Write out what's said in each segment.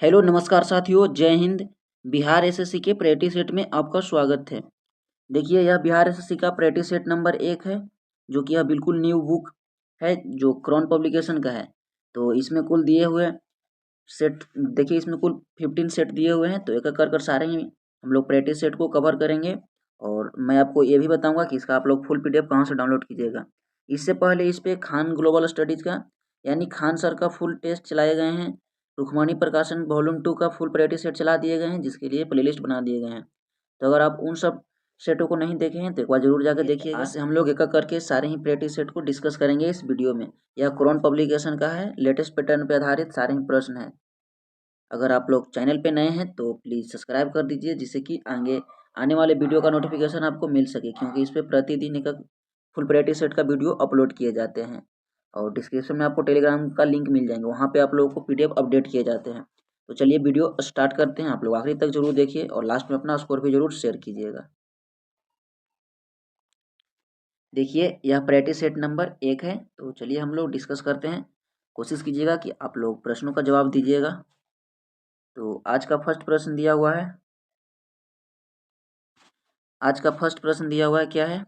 Hello नमस्कार साथियों, जय हिंद। बिहार एसएससी के प्रैक्टिस सेट में आपका स्वागत है। देखिए, यह बिहार एसएससी का प्रैक्टिस सेट नंबर 1 है, जो कि यह बिल्कुल न्यू बुक है, जो क्रॉन पब्लिकेशन का है। तो इसमें कुल दिए हुए सेट, देखिए इसमें कुल 15 सेट दिए हुए हैं। तो एक एक कर सारे ही हम लोग प्रैक्टिस सेट को कवर करेंगे। और मैं आपको ये भी बताऊंगा कि इसका आप लोग फुल पीडीएफ कहाँ से डाउनलोड कीजिएगा। इससे पहले इस पे खान ग्लोबल स्टडीज का यानी खान सर का फुल टेस्ट चलाए गए हैं। रुक्मानी प्रकाशन वॉल्यूम 2 का फुल प्रैक्टिस सेट चला दिए गए हैं, जिसके लिए प्लेलिस्ट बना दिए गए हैं। तो अगर आप उन सब सेटों को नहीं देखे हैं तो एक बार जरूर जाकर देखिएगा। आज से हम लोग एक एक करके सारे ही प्रैक्टिस सेट को डिस्कस करेंगे इस वीडियो में। यह क्रॉन पब्लिकेशन का है, लेटेस्ट पैटर्न पे आधारित सारे ही प्रश्न हैं। अगर आप लोग चैनल पे नए हैं तो प्लीज़ सब्सक्राइब कर दीजिए, जिससे कि आगे आने वाले वीडियो का नोटिफिकेशन आपको मिल सके, क्योंकि इस पे प्रतिदिन एक फुल प्रैक्टिस सेट का वीडियो अपलोड किए जाते हैं। और डिस्क्रिप्शन में आपको टेलीग्राम का लिंक मिल जाएंगे, वहाँ पे आप लोगों को पीडीएफ अपडेट किए जाते हैं। तो चलिए वीडियो स्टार्ट करते हैं। आप लोग आखिरी तक जरूर देखिए और लास्ट में अपना स्कोर भी जरूर शेयर कीजिएगा। देखिए, यह प्रैक्टिस सेट नंबर 1 है। तो चलिए हम लोग डिस्कस करते हैं। कोशिश कीजिएगा कि आप लोग प्रश्नों का जवाब दीजिएगा। तो आज का फर्स्ट प्रश्न दिया हुआ है। आज का फर्स्ट प्रश्न दिया हुआ है, क्या है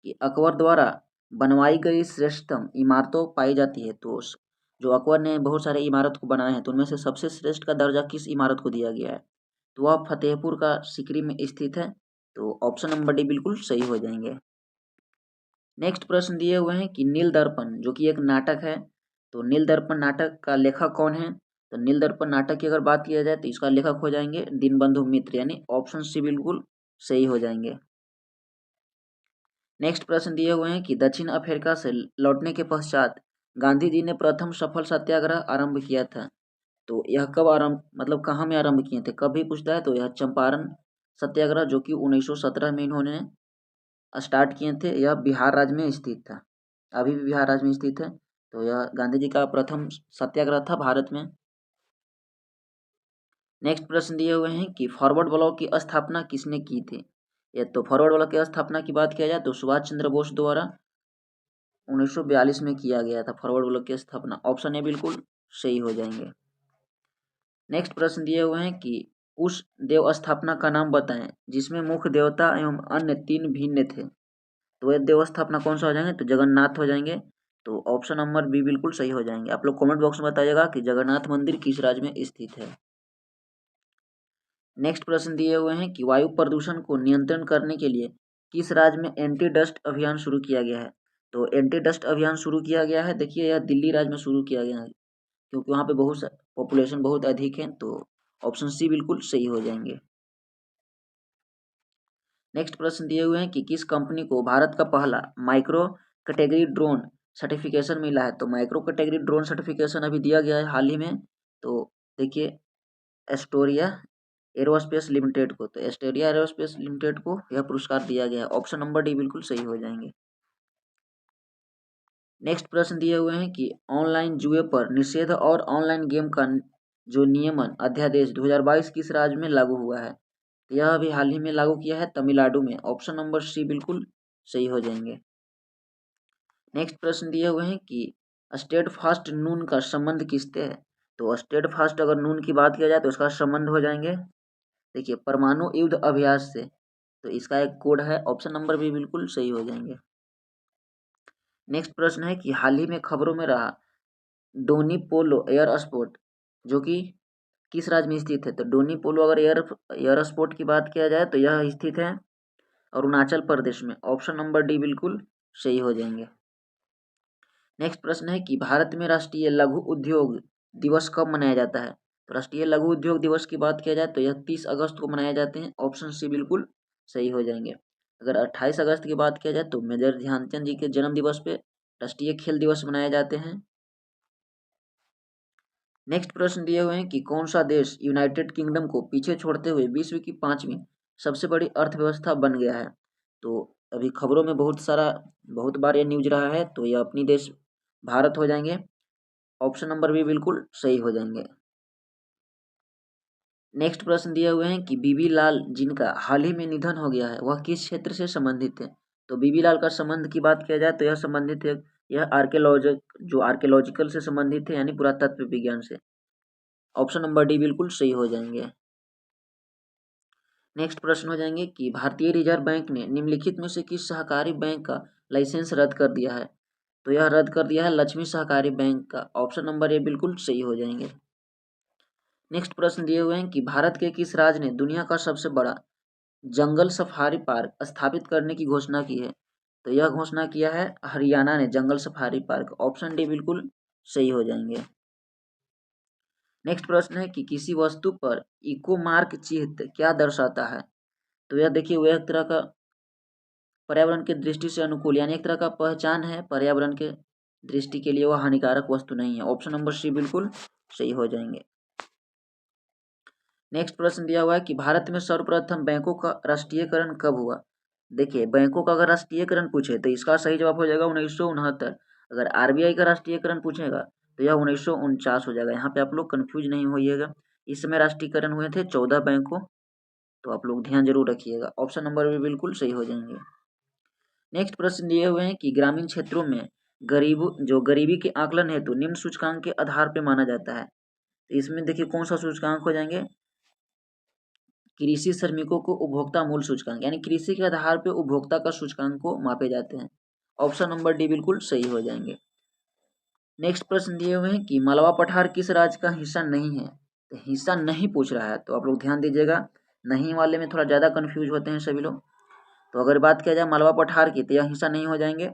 कि अकबर द्वारा बनवाई गई श्रेष्ठतम इमारतों पाई जाती है। तो जो अकबर ने बहुत सारे इमारत को बनाए हैं, तो उनमें से सबसे श्रेष्ठ का दर्जा किस इमारत को दिया गया है? तो वह फतेहपुर का सिकरी में स्थित है। तो ऑप्शन नंबर डी बिल्कुल सही हो जाएंगे। नेक्स्ट प्रश्न दिए हुए हैं कि नील दर्पण जो कि एक नाटक है, तो नील दर्पण नाटक का लेखक कौन है? तो नील दर्पण नाटक की अगर बात किया जाए तो इसका लेखक हो जाएंगे दीनबंधु मित्र, यानी ऑप्शन सी बिल्कुल सही हो जाएंगे। नेक्स्ट प्रश्न दिए हुए हैं कि दक्षिण अफ्रीका से लौटने के पश्चात गांधी जी ने प्रथम सफल सत्याग्रह आरंभ किया था। तो यह कब आरंभ, मतलब कहाँ में आरंभ किए थे, कब भी पूछता है तो यह चंपारण सत्याग्रह जो कि 1917 में इन्होंने स्टार्ट किए थे, यह बिहार राज्य में स्थित था। अभी भी बिहार राज्य में स्थित है। तो यह गांधी जी का प्रथम सत्याग्रह था भारत में। नेक्स्ट प्रश्न दिए हुए हैं कि फॉरवर्ड ब्लॉक की स्थापना किसने की थी? ये तो फॉरवर्ड ब्लॉक की स्थापना की बात किया जाए तो सुभाष चंद्र बोस द्वारा 1942 में किया गया था फॉरवर्ड ब्लॉक की स्थापना। ऑप्शन ए बिल्कुल सही हो जाएंगे। नेक्स्ट प्रश्न दिए हुए हैं कि उस देव स्थापना का नाम बताएं जिसमें मुख्य देवता एवं अन्य 3 भिन्न थे। तो ये देव स्थापना कौन सा हो जाएंगे? तो जगन्नाथ हो जाएंगे। तो ऑप्शन नंबर बी बिल्कुल सही हो जाएंगे। आप लोग कमेंट बॉक्स में बताइएगा कि जगन्नाथ मंदिर किस राज्य में स्थित है। नेक्स्ट प्रश्न दिए हुए हैं कि वायु प्रदूषण को नियंत्रण करने के लिए किस राज्य में एंटी डस्ट अभियान शुरू किया गया है? तो एंटी डस्ट अभियान शुरू किया गया है, देखिए यह दिल्ली राज्य में शुरू किया गया है, क्योंकि वहाँ पे बहुत पॉपुलेशन बहुत अधिक है। तो ऑप्शन सी बिल्कुल सही हो जाएंगे। नेक्स्ट प्रश्न दिए हुए हैं कि किस कंपनी को भारत का पहला माइक्रो कैटेगरी ड्रोन सर्टिफिकेशन मिला है? तो माइक्रो कैटेगरी ड्रोन सर्टिफिकेशन अभी दिया गया है हाल ही में। तो देखिए, एस्टोरिया एरोस्पेस लिमिटेड को, तो एस्टोरिया एरोस्पेस लिमिटेड को यह पुरस्कार दिया गया है। ऑप्शन नंबर डी बिल्कुल सही हो जाएंगे। नेक्स्ट प्रश्न दिए हुए हैं कि ऑनलाइन जुए पर निषेध और ऑनलाइन गेम का जो नियमन अध्यादेश 2022 किस राज्य में लागू हुआ है? तो यह अभी हाल ही में लागू किया है तमिलनाडु में। ऑप्शन नंबर सी बिल्कुल सही हो जाएंगे। नेक्स्ट प्रश्न दिए हुए हैं कि स्टेट फास्ट नून का संबंध किससे है? तो स्टेट फास्ट अगर नून की बात किया जाए तो उसका संबंध हो जाएंगे, देखिए, परमाणु युद्ध अभ्यास से। तो इसका एक कोड है। ऑप्शन नंबर बी बिल्कुल सही हो जाएंगे। नेक्स्ट प्रश्न है कि हाल ही में खबरों में रहा डोनी पोलो एयर स्पोर्ट जो कि किस राज्य में स्थित है? तो डोनी पोलो अगर एयर स्पोर्ट की बात किया जाए तो यह स्थित है अरुणाचल प्रदेश में। ऑप्शन नंबर डी बिल्कुल सही हो जाएंगे। नेक्स्ट प्रश्न है कि भारत में राष्ट्रीय लघु उद्योग दिवस कब मनाया जाता है? तो राष्ट्रीय लघु उद्योग दिवस की बात किया जाए तो यह 30 अगस्त को मनाए जाते हैं। ऑप्शन सी बिल्कुल सही हो जाएंगे। अगर 28 अगस्त की बात किया जाए तो मेजर ध्यानचंद जी के जन्म दिवस पे राष्ट्रीय खेल दिवस मनाए जाते हैं। नेक्स्ट प्रश्न दिए हुए हैं कि कौन सा देश यूनाइटेड किंगडम को पीछे छोड़ते हुए विश्व की 5वीं सबसे बड़ी अर्थव्यवस्था बन गया है? तो अभी खबरों में बहुत बार ये न्यूज रहा है, तो यह अपनी देश भारत हो जाएंगे। ऑप्शन नंबर बी बिल्कुल सही हो जाएंगे। नेक्स्ट प्रश्न दिए हुए हैं कि बीबी लाल जिनका हाल ही में निधन हो गया है वह किस क्षेत्र से संबंधित है? तो बीबी लाल का संबंध की बात किया जाए तो यह संबंधित है, यह आर्कियोलॉजिकल से संबंधित है, यानी पुरातत्व विज्ञान से। ऑप्शन नंबर डी बिल्कुल सही हो जाएंगे। नेक्स्ट प्रश्न हो जाएंगे कि भारतीय रिजर्व बैंक ने निम्नलिखित में से किस सहकारी बैंक का लाइसेंस रद्द कर दिया है? तो यह रद्द कर दिया है लक्ष्मी सहकारी बैंक का। ऑप्शन नंबर ए बिल्कुल सही हो जाएंगे। नेक्स्ट प्रश्न दिए हुए हैं कि भारत के किस राज्य ने दुनिया का सबसे बड़ा जंगल सफारी पार्क स्थापित करने की घोषणा की है? तो यह घोषणा किया है हरियाणा ने जंगल सफारी पार्क। ऑप्शन डी बिल्कुल सही हो जाएंगे। नेक्स्ट प्रश्न है कि किसी वस्तु पर इको मार्क चिह्न क्या दर्शाता है? तो यह देखिए वह एक तरह का पर्यावरण की दृष्टि से अनुकूल यानी एक तरह का पहचान है पर्यावरण के दृष्टि के लिए, वह हानिकारक वस्तु नहीं है। ऑप्शन नंबर सी बिल्कुल सही हो जाएंगे। नेक्स्ट प्रश्न दिया हुआ है कि भारत में सर्वप्रथम बैंकों का राष्ट्रीयकरण कब हुआ? देखिए बैंकों का अगर राष्ट्रीयकरण पूछे तो इसका सही जवाब हो जाएगा 1969। अगर आरबीआई का राष्ट्रीयकरण पूछेगा तो यह 1949 हो जाएगा। यहाँ पे आप लोग कंफ्यूज नहीं होइएगा। इस समय राष्ट्रीयकरण हुए थे 14 बैंकों, तो आप लोग ध्यान जरूर रखिएगा। ऑप्शन नंबर भी बिल्कुल सही हो जाएंगे। नेक्स्ट प्रश्न दिए हुए हैं कि ग्रामीण क्षेत्रों में गरीबी के आकलन हेतु निम्न सूचकांक के आधार पर माना जाता है। तो इसमें देखिए कौन सा सूचकांक हो जाएंगे? कृषि श्रमिकों को उपभोक्ता मूल्य सूचकांक, यानी कृषि के आधार पर उपभोक्ता का सूचकांक को मापे जाते हैं। ऑप्शन नंबर डी बिल्कुल सही हो जाएंगे। नेक्स्ट प्रश्न दिए हुए हैं कि मालवा पठार किस राज्य का हिस्सा नहीं है? तो हिस्सा नहीं पूछ रहा है, तो आप लोग ध्यान दीजिएगा। नहीं वाले में थोड़ा ज़्यादा कंफ्यूज होते हैं सभी लोग। तो अगर बात किया जाए मालवा पठार की तो यह हिस्सा नहीं हो जाएंगे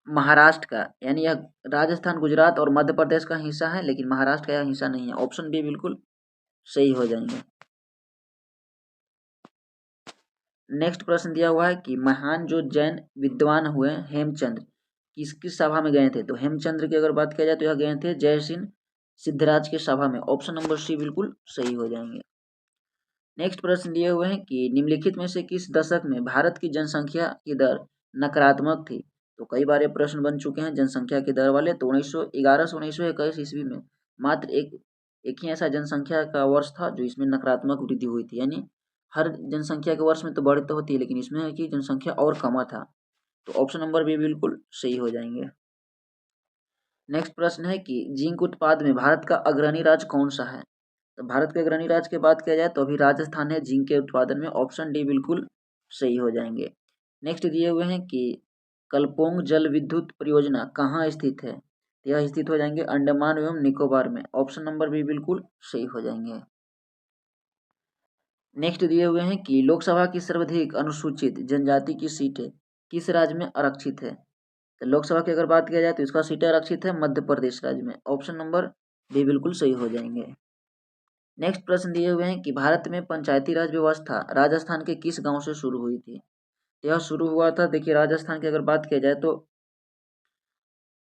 महाराष्ट्र का, यानी यह राजस्थान, गुजरात और मध्य प्रदेश का हिस्सा है, लेकिन महाराष्ट्र का यह हिस्सा नहीं है। ऑप्शन बी बिल्कुल सही हो जाएंगे। नेक्स्ट प्रश्न दिया हुआ है कि महान जो जैन विद्वान हुए हेमचंद्र किस किस सभा में गए थे? तो हेमचंद्र की अगर बात किया जाए तो यह गए थे जय सिंह सिद्धराज के सभा में। ऑप्शन नंबर सी बिल्कुल सही हो जाएंगे। नेक्स्ट प्रश्न दिए हुए हैं कि निम्नलिखित में से किस दशक में भारत की जनसंख्या की दर नकारात्मक थी? तो कई बार ये प्रश्न बन चुके हैं जनसंख्या की दर वाले। तो 1911 से 1921 ईस्वी में मात्र एक ही ऐसा जनसंख्या का वर्ष था जो इसमें नकारात्मक वृद्धि हुई थी, यानी हर जनसंख्या के वर्ष में तो बढ़ तो होती है, लेकिन इसमें है कि जनसंख्या और कमा था। तो ऑप्शन नंबर बी बिल्कुल सही हो जाएंगे। नेक्स्ट प्रश्न है कि जिंक उत्पाद में भारत का अग्रणी राज्य कौन सा है? तो भारत के अग्रणी राज्य की बात किया जाए तो अभी राजस्थान है जिंक के उत्पादन में। ऑप्शन डी बिल्कुल सही हो जाएंगे। नेक्स्ट दिए हुए हैं कि कलपोंग जल विद्युत परियोजना कहाँ स्थित है? तो यह स्थित हो जाएंगे अंडमान एवं निकोबार में। ऑप्शन नंबर बी बिल्कुल सही हो जाएंगे। नेक्स्ट दिए हुए हैं कि लोकसभा की सर्वाधिक अनुसूचित जनजाति की सीटें किस राज्य में आरक्षित है? तो लोकसभा की अगर बात किया जाए तो इसका सीटें आरक्षित है मध्य प्रदेश राज्य में। ऑप्शन नंबर बी बिल्कुल सही हो जाएंगे। नेक्स्ट प्रश्न दिए हुए हैं कि भारत में पंचायती राज व्यवस्था राजस्थान के किस गांव से शुरू हुई थी? यह शुरू हुआ था, देखिए राजस्थान की अगर बात किया जाए तो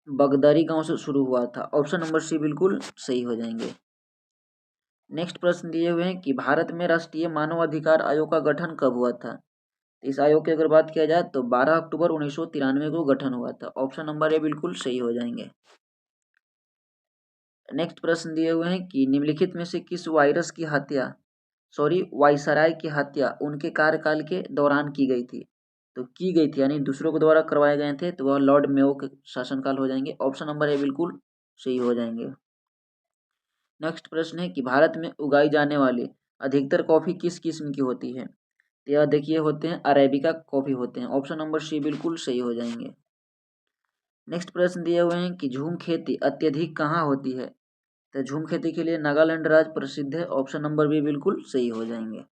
बगदरी गांव से शुरू हुआ था। ऑप्शन नंबर सी बिल्कुल सही हो जाएंगे। नेक्स्ट प्रश्न दिए हुए हैं कि भारत में राष्ट्रीय मानव अधिकार आयोग का गठन कब हुआ था? इस आयोग की अगर बात किया जाए तो 12 अक्टूबर 1993 को गठन हुआ था। ऑप्शन नंबर ए बिल्कुल सही हो जाएंगे। नेक्स्ट प्रश्न दिए हुए हैं कि निम्नलिखित में से किस वायसराय की हत्या उनके कार्यकाल के दौरान की गई थी? तो की गई थी यानी दूसरों के द्वारा करवाए गए थे, तो वह लॉर्ड मेयो के शासनकाल हो जाएंगे। ऑप्शन नंबर ए बिल्कुल सही हो जाएंगे। नेक्स्ट प्रश्न है कि भारत में उगाई जाने वाली अधिकतर कॉफी किस किस्म की होती है? तो यह देखिए होते हैं अरेबिका कॉफी होते हैं। ऑप्शन नंबर सी बिल्कुल सही हो जाएंगे। नेक्स्ट प्रश्न दिए हुए हैं कि झूम खेती अत्यधिक कहाँ होती है? तो झूम खेती के लिए नागालैंड राज्य प्रसिद्ध है। ऑप्शन नंबर बी बिल्कुल सही हो जाएंगे।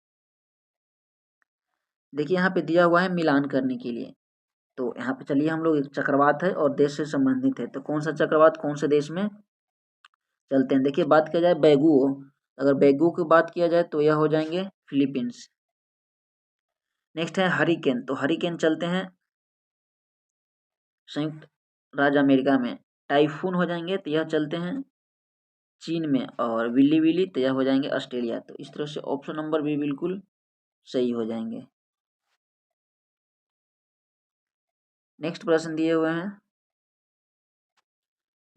देखिए यहाँ पे दिया हुआ है मिलान करने के लिए, तो यहाँ पे चलिए हम लोग एक चक्रवात है और देश से संबंधित है, तो कौन सा चक्रवात कौन से देश में चलते हैं? देखिए बात किया जाए बैगू, अगर बैगू की बात किया जाए तो यह हो जाएंगे फिलीपींस। नेक्स्ट है हरिकेन, तो हरिकेन चलते हैं संयुक्त राज्य अमेरिका में। टाइफून हो जाएंगे तो यह चलते हैं चीन में, और विली विली तो यह हो जाएंगे ऑस्ट्रेलिया। तो इस तरह से ऑप्शन नंबर भी बिल्कुल सही हो जाएंगे। नेक्स्ट प्रश्न दिए हुए हैं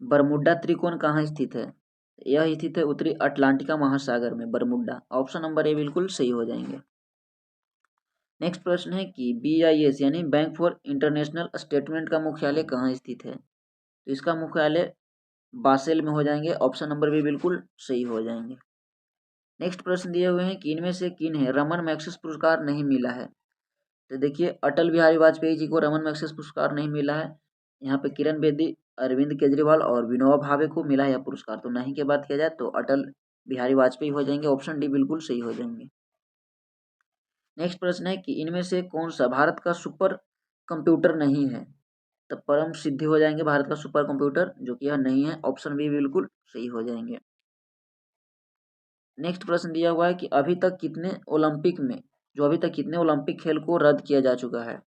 बरमुडा त्रिकोण कहाँ स्थित है? यह स्थित है उत्तरी अटलांटिका महासागर में, बरमुडा। ऑप्शन नंबर ए बिल्कुल सही हो जाएंगे। नेक्स्ट प्रश्न है कि BIS यानी बैंक फॉर इंटरनेशनल स्टेटमेंट का मुख्यालय कहाँ स्थित है? तो इसका मुख्यालय बासेल में हो जाएंगे। ऑप्शन नंबर बी बिल्कुल सही हो जाएंगे। नेक्स्ट प्रश्न दिए हुए हैं कि इनमें से किन्हें रमन मैग्सेसे पुरस्कार नहीं मिला है। तो देखिए अटल बिहारी वाजपेयी जी को रमन मैग्सेसे पुरस्कार नहीं मिला है। यहाँ पे किरण बेदी, अरविंद केजरीवाल और विनोबा भावे को मिला है यह पुरस्कार। तो नहीं की बात किया जाए तो अटल बिहारी वाजपेयी हो जाएंगे। ऑप्शन डी बिल्कुल सही हो जाएंगे। नेक्स्ट प्रश्न है कि इनमें से कौन सा भारत का सुपर कंप्यूटर नहीं है। तो परम सिद्धि हो जाएंगे भारत का सुपर कंप्यूटर, जो कि यह नहीं है। ऑप्शन बी बिल्कुल सही हो जाएंगे। नेक्स्ट प्रश्न दिया हुआ है कि अभी तक कितने ओलंपिक खेल को रद्द किया जा चुका है।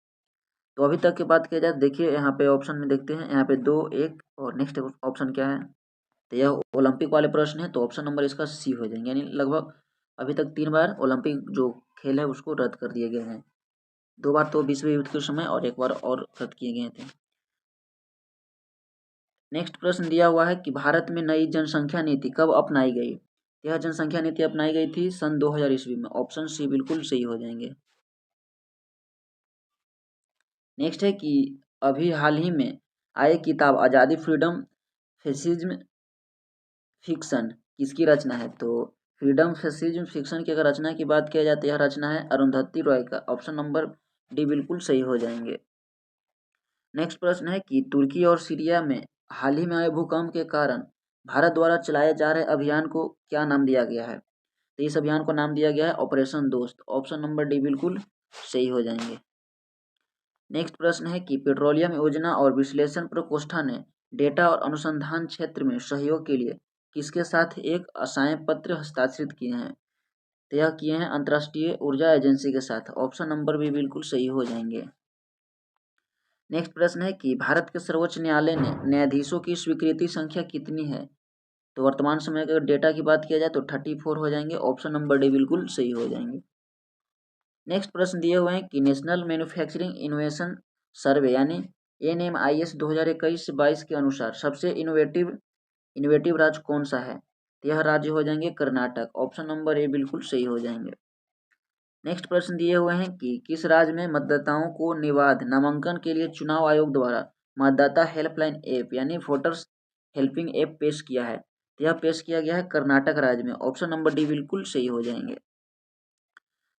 तो अभी तक की बात किया जाए, देखिए यहाँ पे ऑप्शन में देखते हैं, यहाँ पे 2, 1 और नेक्स्ट ऑप्शन क्या है। तो यह ओलंपिक वाले प्रश्न है, तो ऑप्शन नंबर इसका सी हो जाएंगे। यानी लगभग अभी तक 3 बार ओलंपिक जो खेल है उसको रद्द कर दिए गए हैं। 2 बार तो विश्व युद्ध के समय और 1 बार और रद्द किए गए थे। नेक्स्ट प्रश्न दिया हुआ है कि भारत में नई जनसंख्या नीति कब अपनाई गई। यह जनसंख्या नीति अपनाई गई थी सन 2000 ईस्वी में। ऑप्शन सी बिल्कुल सही हो जाएंगे। नेक्स्ट है कि अभी हाल ही में आई किताब आज़ादी फ्रीडम फेसिज्म फिक्शन किसकी रचना है। तो फ्रीडम फेसिज्म फिक्शन की अगर रचना की बात किया जाए तो यह रचना है अरुंधति रॉय का। ऑप्शन नंबर डी बिल्कुल सही हो जाएंगे। नेक्स्ट प्रश्न है कि तुर्की और सीरिया में हाल ही में आए भूकंप के कारण भारत द्वारा चलाए जा रहे अभियान को क्या नाम दिया गया है। तो इस अभियान को नाम दिया गया है ऑपरेशन दोस्त। ऑप्शन नंबर डी बिल्कुल सही हो जाएंगे। नेक्स्ट प्रश्न है कि पेट्रोलियम योजना और विश्लेषण प्रकोष्ठा ने डेटा और अनुसंधान क्षेत्र में सहयोग के लिए किसके साथ एक असाइन पत्र हस्ताक्षरित किए हैं। तो यह किए हैं अंतर्राष्ट्रीय ऊर्जा एजेंसी के साथ। ऑप्शन नंबर भी बिल्कुल सही हो जाएंगे। नेक्स्ट प्रश्न है कि भारत के सर्वोच्च न्यायालय ने न्यायाधीशों की स्वीकृति संख्या कितनी है। तो वर्तमान समय के डेटा की बात किया जाए तो 34 हो जाएंगे। ऑप्शन नंबर डी बिल्कुल सही हो जाएंगे। नेक्स्ट प्रश्न दिए हुए हैं कि नेशनल मैन्युफैक्चरिंग इनोवेशन सर्वे यानी NMIS 2021 से 22 के अनुसार सबसे इनोवेटिव राज्य कौन सा है। तो यह राज्य हो जाएंगे कर्नाटक। ऑप्शन नंबर ए बिल्कुल सही हो जाएंगे। नेक्स्ट प्रश्न दिए हुए हैं कि किस राज्य में मतदाताओं को निर्बाध नामांकन के लिए चुनाव आयोग द्वारा मतदाता हेल्पलाइन ऐप यानी वोटर्स हेल्पिंग ऐप पेश किया है। तो यह पेश किया गया है कर्नाटक राज्य में। ऑप्शन नंबर डी बिल्कुल सही हो जाएंगे।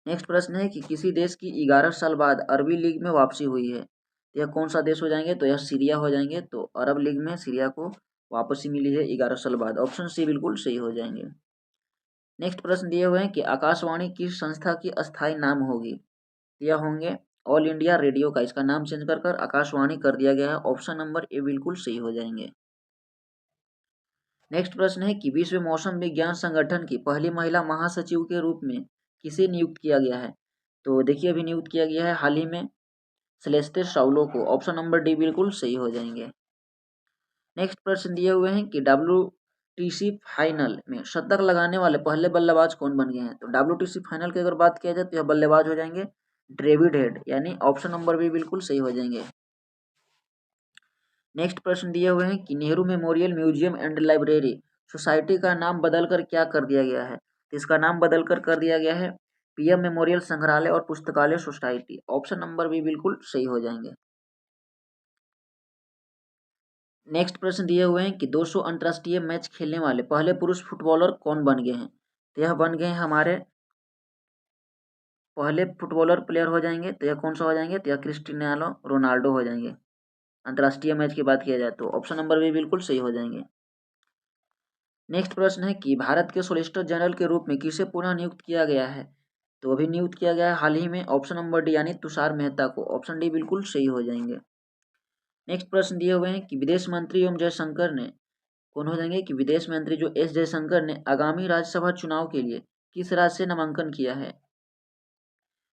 नेक्स्ट प्रश्न है कि किसी देश की 11 साल बाद अरबी लीग में वापसी हुई है। यह कौन सा देश हो जाएंगे। तो यह सीरिया हो जाएंगे। तो अरब लीग में सीरिया को वापसी मिली है 11 साल बाद। ऑप्शन सी बिल्कुल सही हो जाएंगे। नेक्स्ट प्रश्न दिए हुए हैं कि आकाशवाणी किस संस्था की अस्थायी नाम होगी। यह होंगे ऑल इंडिया रेडियो का। इसका नाम चेंज कर कर आकाशवाणी कर दिया गया है। ऑप्शन नंबर ए बिल्कुल सही हो जाएंगे। नेक्स्ट प्रश्न है कि विश्व मौसम विज्ञान संगठन की पहली महिला महासचिव के रूप में किसे नियुक्त किया गया है। तो देखिए अभी नियुक्त किया गया है हाल ही में सेलेस्टे साउलो को। ऑप्शन नंबर डी बिल्कुल सही हो जाएंगे। नेक्स्ट प्रश्न दिए हुए हैं कि WTC फाइनल में शतक लगाने वाले पहले बल्लेबाज कौन बन गए हैं। तो WTC फाइनल की अगर बात किया जाए तो यह बल्लेबाज हो जाएंगे डेविड हेड यानी ऑप्शन नंबर बी बिल्कुल सही हो जाएंगे। नेक्स्ट प्रश्न दिए हुए हैं कि Nehru memorial museum and library society का नाम बदलकर क्या कर दिया गया है। तो इसका नाम बदलकर कर दिया गया है PM मेमोरियल संग्रहालय और पुस्तकालय सोसाइटी। ऑप्शन नंबर बी बिल्कुल सही हो जाएंगे। नेक्स्ट प्रश्न दिए हुए हैं कि 200 अंतर्राष्ट्रीय मैच खेलने वाले पहले पुरुष फुटबॉलर कौन बन गए हैं। तो यह बन गए हैं हमारे पहले फुटबॉलर प्लेयर हो जाएंगे। तो यह कौन सा हो जाएंगे। तो यह क्रिस्टियानो रोनाल्डो हो जाएंगे। अंतर्राष्ट्रीय मैच की बात किया जाए तो ऑप्शन नंबर भी बिल्कुल सही हो जाएंगे। नेक्स्ट प्रश्न है कि भारत के सोलिसिटर जनरल के रूप में किसे पुनः नियुक्त किया गया है। तो अभी नियुक्त किया गया है हाल ही में ऑप्शन नंबर डी यानी तुषार मेहता को। ऑप्शन डी बिल्कुल सही हो जाएंगे। नेक्स्ट प्रश्न दिए हुए हैं कि विदेश मंत्री एवं जयशंकर ने कौन हो जाएंगे कि विदेश मंत्री जो एस जयशंकर ने आगामी राज्यसभा चुनाव के लिए किस राज्य से नामांकन किया है।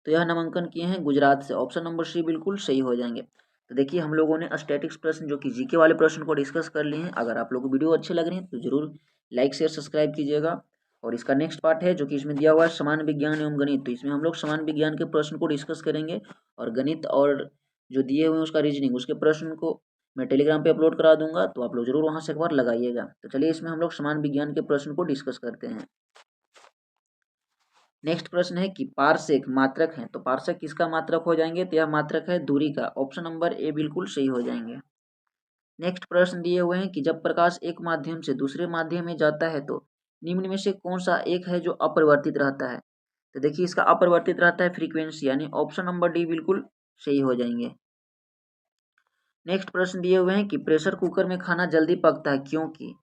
तो यह नामांकन किए हैं गुजरात से। ऑप्शन नंबर सी बिल्कुल सही हो जाएंगे। तो देखिए हम लोगों ने स्टैटिक्स प्रश्न जो कि जीके वाले प्रश्न को डिस्कस कर लिए हैं। अगर आप लोगों को वीडियो अच्छे लग रहे हैं तो जरूर लाइक शेयर सब्सक्राइब कीजिएगा। और इसका नेक्स्ट पार्ट है जो कि इसमें दिया हुआ है सामान्य विज्ञान एवं गणित। तो इसमें हम लोग सामान्य विज्ञान के प्रश्न को डिस्कस करेंगे और गणित और जो दिए हुए हैं उसका रीजनिंग उसके प्रश्न को मैं टेलीग्राम पे अपलोड करा दूंगा। तो आप लोग जरूर वहां से एक बार लगाइएगा। तो चलिए इसमें हम लोग सामान्य विज्ञान के प्रश्न को डिस्कस करते हैं। नेक्स्ट प्रश्न है कि पारसेक मात्रक है। तो पारसेक किसका मात्रक हो जाएंगे। तो यह मात्रक है दूरी का। ऑप्शन नंबर ए बिल्कुल सही हो जाएंगे। नेक्स्ट प्रश्न दिए हुए हैं कि जब प्रकाश एक माध्यम से दूसरे माध्यम में जाता है तो निम्न में से कौन सा एक है जो अपरिवर्तित रहता है। तो देखिए इसका अपरिवर्तित रहता है फ्रीक्वेंसी, यानी ऑप्शन नंबर डी बिल्कुल सही हो जाएंगे। नेक्स्ट प्रश्न दिए हुए हैं कि प्रेशर कुकर में खाना जल्दी पकता है क्योंकि,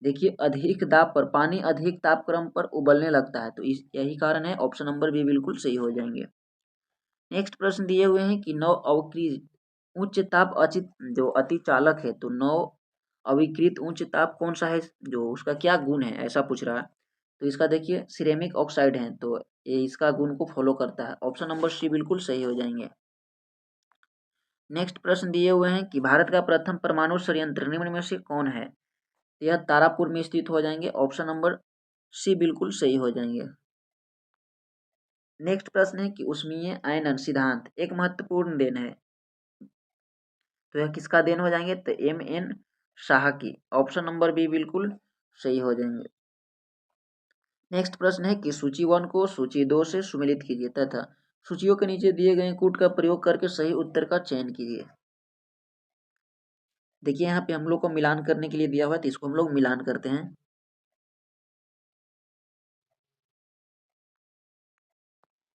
देखिए अधिक दाब पर पानी अधिक तापक्रम पर उबलने लगता है, तो इस यही कारण है, ऑप्शन नंबर बी बिल्कुल सही हो जाएंगे। नेक्स्ट प्रश्न दिए हुए हैं कि नव अवकृत उच्च ताप अचित जो अति चालक है, तो नव अविकृत उच्च ताप कौन सा है, जो उसका क्या गुण है, ऐसा पूछ रहा है। तो इसका देखिए सिरेमिक ऑक्साइड है, तो ये इसका गुण को फॉलो करता है, ऑप्शन नंबर सी बिल्कुल सही हो जाएंगे। नेक्स्ट प्रश्न दिए हुए हैं कि भारत का प्रथम परमाणु संयंत्र निम्न में से कौन है। यह तारापुर में स्थित हो जाएंगे, ऑप्शन नंबर सी बिल्कुल सही हो जाएंगे। नेक्स्ट प्रश्न है कि उष्मीय आयनन सिद्धांत एक महत्वपूर्ण देन है, तो यह किसका देन हो जाएंगे, तो एम एन शाह की, ऑप्शन नंबर बी बिल्कुल सही हो जाएंगे। नेक्स्ट प्रश्न है कि सूची 1 को सूची 2 से सुमेलित कीजिए तथा सूचियों के नीचे दिए गए कूट का प्रयोग करके सही उत्तर का चयन कीजिए। देखिए यहाँ पे हम लोग को मिलान करने के लिए दिया हुआ है, तो इसको हम लोग मिलान करते हैं।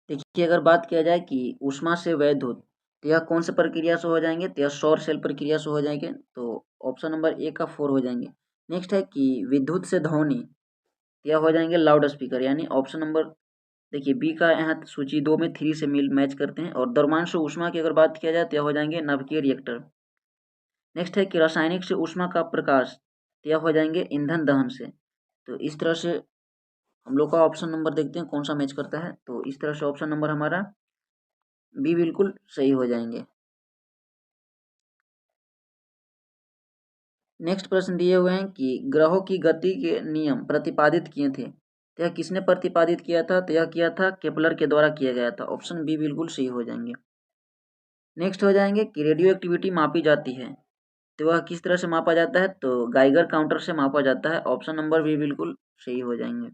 देखिए अगर बात किया जाए कि ऊष्मा से वैद्युत, तो यह कौन से प्रक्रिया से हो जाएंगे, तो यह सौर सेल प्रक्रिया से हो जाएंगे, तो ऑप्शन नंबर ए का 4 हो जाएंगे। नेक्स्ट है कि विद्युत से ध्वनि, तो यह हो जाएंगे लाउड स्पीकर, यानी ऑप्शन नंबर, देखिए बी का यहाँ सूची 2 में 3 से मिल मैच करते हैं। और द्रव्यांश से ऊष्मा की अगर बात किया जाए तो यह हो जाएंगे नाभिकीय रिएक्टर। नेक्स्ट है कि रासायनिक से ऊष्मा का प्रकाश, तो यह हो जाएंगे ईंधन दहन से। तो इस तरह से हम लोग का ऑप्शन नंबर देखते हैं कौन सा मैच करता है, तो इस तरह से ऑप्शन नंबर हमारा बी बिल्कुल सही हो जाएंगे। नेक्स्ट प्रश्न दिए हुए हैं कि ग्रहों की गति के नियम प्रतिपादित किए थे, तो यह किसने प्रतिपादित किया था, तो यह किया था केपलर के द्वारा किया गया था, ऑप्शन बी बिल्कुल सही हो जाएंगे। नेक्स्ट हो जाएंगे कि रेडियो एक्टिविटी मापी जाती है, तो वह किस तरह से मापा जाता है, तो गाइगर काउंटर से मापा जाता है, ऑप्शन नंबर बी बिल्कुल सही हो जाएंगे।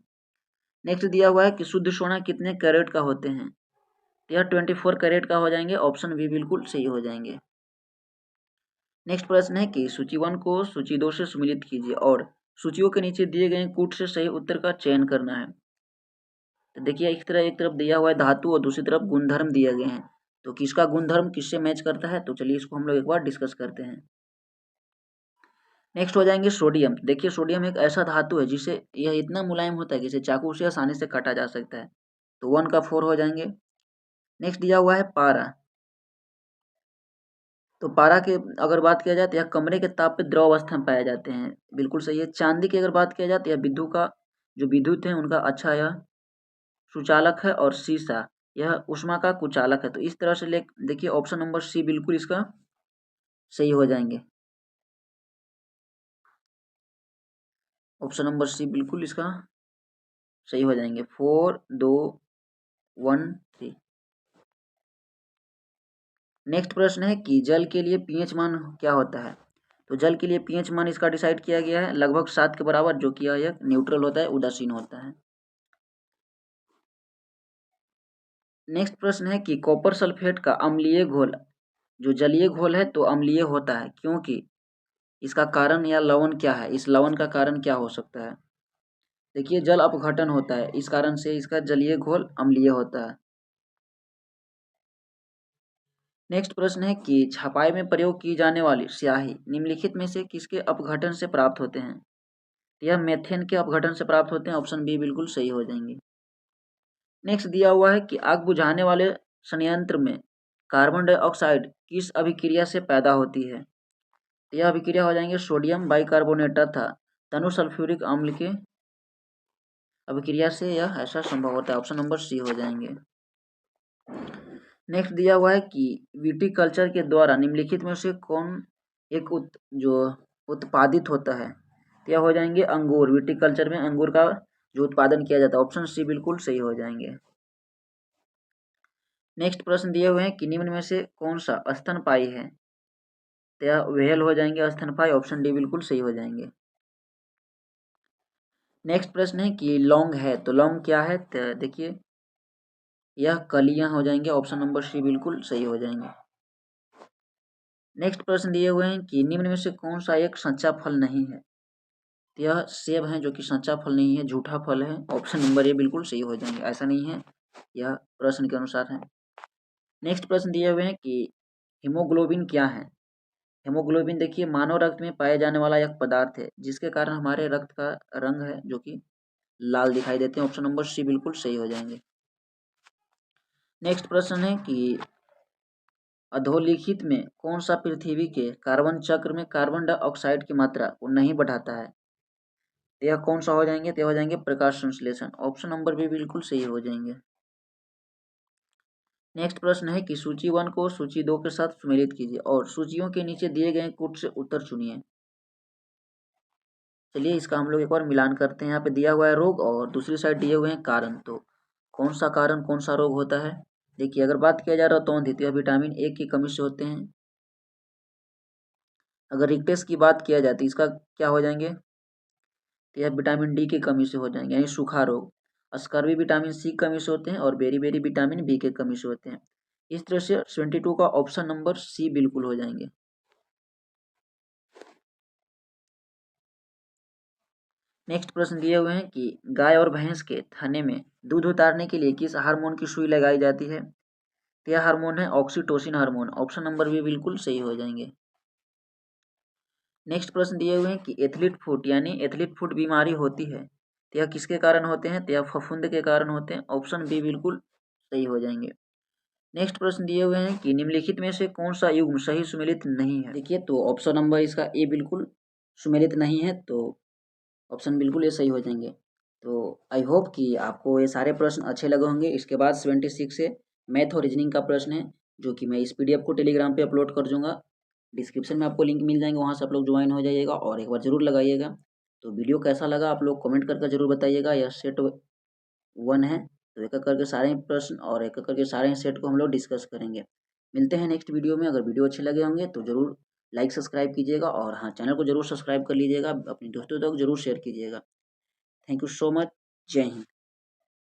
नेक्स्ट दिया हुआ है कि शुद्ध सोना कितने कैरेट का होते हैं, तो यह 24 कैरेट का हो जाएंगे, ऑप्शन बी बिल्कुल सही हो जाएंगे। नेक्स्ट प्रश्न है कि सूची 1 को सूची 2 से सुमेलित कीजिए और सूचियों के नीचे दिए गए कूट से सही उत्तर का चयन करना है। तो देखिए इस तरह एक तरफ दिया हुआ है धातु और दूसरी तरफ गुणधर्म दिए गए हैं, तो किसका गुणधर्म किससे मैच करता है, तो चलिए इसको हम लोग एक बार डिस्कस करते हैं। नेक्स्ट हो जाएंगे सोडियम। देखिए सोडियम एक ऐसा धातु है जिसे यह इतना मुलायम होता है कि इसे चाकू से आसानी से काटा जा सकता है, तो 1 का 4 हो जाएंगे। नेक्स्ट दिया हुआ है पारा, तो पारा के अगर बात किया जाए तो यह कमरे के ताप पे द्रव अवस्था में पाए जाते हैं, बिल्कुल सही है। चांदी की अगर बात किया जाए तो यह विद्युत का जो विद्युत है उनका अच्छा यह सुचालक है, और सीसा यह ऊष्मा का कुचालक है, तो इस तरह से ले देखिए ऑप्शन नंबर सी बिल्कुल इसका सही हो जाएंगे, ऑप्शन नंबर सी बिल्कुल इसका सही हो जाएंगे। 4 2 1 3। नेक्स्ट प्रश्न है कि जल के लिए पीएच मान क्या होता है, तो जल के लिए पीएच मान इसका डिसाइड किया गया है लगभग 7 के बराबर, जो कि यह न्यूट्रल होता है, उदासीन होता है। नेक्स्ट प्रश्न है कि कॉपर सल्फेट का अम्लीय घोल जो जलीय घोल है तो अम्लीय होता है क्योंकि, इसका कारण या लवण क्या है, इस लवण का कारण क्या हो सकता है। देखिए जल अपघटन होता है, इस कारण से इसका जलीय घोल अम्लीय होता है। नेक्स्ट प्रश्न है कि छपाई में प्रयोग की जाने वाली स्याही निम्नलिखित में से किसके अपघटन से प्राप्त होते हैं, यह मेथेन के अपघटन से प्राप्त होते हैं, ऑप्शन बी बिल्कुल सही हो जाएंगे। नेक्स्ट दिया हुआ है कि आग बुझाने वाले संयंत्र में कार्बन डाइऑक्साइड किस अभिक्रिया से पैदा होती है, यह अभिक्रिया हो जाएंगे सोडियम बाइकार्बोनेट तथा तनु सल्फ्यूरिक अम्ल के अभिक्रिया से यह ऐसा संभव होता है, ऑप्शन नंबर सी हो जाएंगे। नेक्स्ट दिया हुआ है कि विटीकल्चर के द्वारा निम्नलिखित में से कौन एक जो उत्पादित होता है, तो यह हो जाएंगे अंगूर। विटीकल्चर में अंगूर का जो उत्पादन किया जाता है, ऑप्शन सी बिल्कुल सही हो जाएंगे। नेक्स्ट प्रश्न दिए हुए हैं कि निम्न में से कौन सा स्तनपायी है, तो यह व्हेल हो जाएंगे स्तनपायी, ऑप्शन डी बिल्कुल सही हो जाएंगे। नेक्स्ट प्रश्न है कि लौंग है, तो लौंग क्या है, तो देखिए यह कलियां हो जाएंगे, ऑप्शन नंबर सी बिल्कुल सही हो जाएंगे। नेक्स्ट प्रश्न दिए हुए हैं कि निम्न में से कौन सा एक सच्चा फल नहीं है। तो यह सेब है जो कि सच्चा फल नहीं है, झूठा फल है। ऑप्शन नंबर ए बिल्कुल सही हो जाएंगे, ऐसा नहीं है, यह प्रश्न के अनुसार है। नेक्स्ट प्रश्न दिए हुए हैं कि हीमोग्लोबिन क्या है। हीमोग्लोबिन देखिए मानव रक्त में पाए जाने वाला एक पदार्थ है जिसके कारण हमारे रक्त का रंग है जो कि लाल दिखाई देते हैं। ऑप्शन नंबर सी बिल्कुल सही हो जाएंगे। नेक्स्ट प्रश्न है कि अधोलिखित में कौन सा पृथ्वी के कार्बन चक्र में कार्बन डाइऑक्साइड की मात्रा को नहीं बढ़ाता है। तो यह कौन सा हो जाएंगे, तो हो जाएंगे प्रकाश संश्लेषण। ऑप्शन नंबर भी बिल्कुल सही हो जाएंगे। नेक्स्ट प्रश्न है कि सूची 1 को सूची 2 के साथ सुमेलित कीजिए और सूचियों के नीचे दिए गए कूट से उत्तर चुनिए। चलिए इसका हम लोग एक बार मिलान करते हैं। यहाँ पे दिया हुआ है रोग और दूसरी साइड दिए हुए हैं कारण। तो कौन सा कारण कौन सा रोग होता है। देखिए अगर बात किया जा रहा है तो द्वितीय विटामिन ए की कमी से होते हैं। अगर रिक्टेस की बात किया जाए तो इसका क्या हो जाएंगे, तो यह विटामिन डी की कमी से हो जाएंगे, यानी सूखा रोग। स्कर्वी विटामिन सी की कमी से होते हैं और बेरी विटामिन बी की कमी से होते हैं। इस तरह से 22 का ऑप्शन नंबर सी बिल्कुल हो जाएंगे। नेक्स्ट प्रश्न दिए हुए हैं कि गाय और भैंस के थने में दूध उतारने के लिए किस हार्मोन की सुई लगाई जाती है। तो यह हार्मोन है ऑक्सीटोसिन हार्मोन। ऑप्शन नंबर भी बिल्कुल सही हो जाएंगे। नेक्स्ट प्रश्न दिए हुए हैं कि एथलीट फुट यानी एथलीट फुट बीमारी होती है तो यह किसके कारण होते हैं, तो यह फफूंद के कारण होते हैं। ऑप्शन बी बिल्कुल सही हो जाएंगे। नेक्स्ट प्रश्न दिए हुए हैं कि निम्नलिखित में से कौन सा युग्म सही सुमेलित नहीं है। देखिए तो ऑप्शन नंबर इसका ए बिल्कुल सुमेलित नहीं है, तो ऑप्शन बिल्कुल ये सही हो जाएंगे। तो आई होप कि आपको ये सारे प्रश्न अच्छे लगे होंगे। इसके बाद 76 से मैथ और रीजनिंग का प्रश्न है जो कि मैं इस पीडीएफ को टेलीग्राम पे अपलोड कर दूंगा। डिस्क्रिप्शन में आपको लिंक मिल जाएंगे, वहाँ से आप लोग ज्वाइन हो जाइएगा और एक बार जरूर लगाइएगा। तो वीडियो कैसा लगा आप लोग कमेंट करके जरूर बताइएगा। यह सेट 1 है, तो एक एक करके सारे प्रश्न और एक एक करके सारे सेट को हम लोग डिस्कस करेंगे। मिलते हैं नेक्स्ट वीडियो में। अगर वीडियो अच्छे लगे होंगे तो जरूर लाइक सब्सक्राइब कीजिएगा और हाँ चैनल को जरूर सब्सक्राइब कर लीजिएगा, अपने दोस्तों तक जरूर शेयर कीजिएगा। Thank you so much. जय हिंद।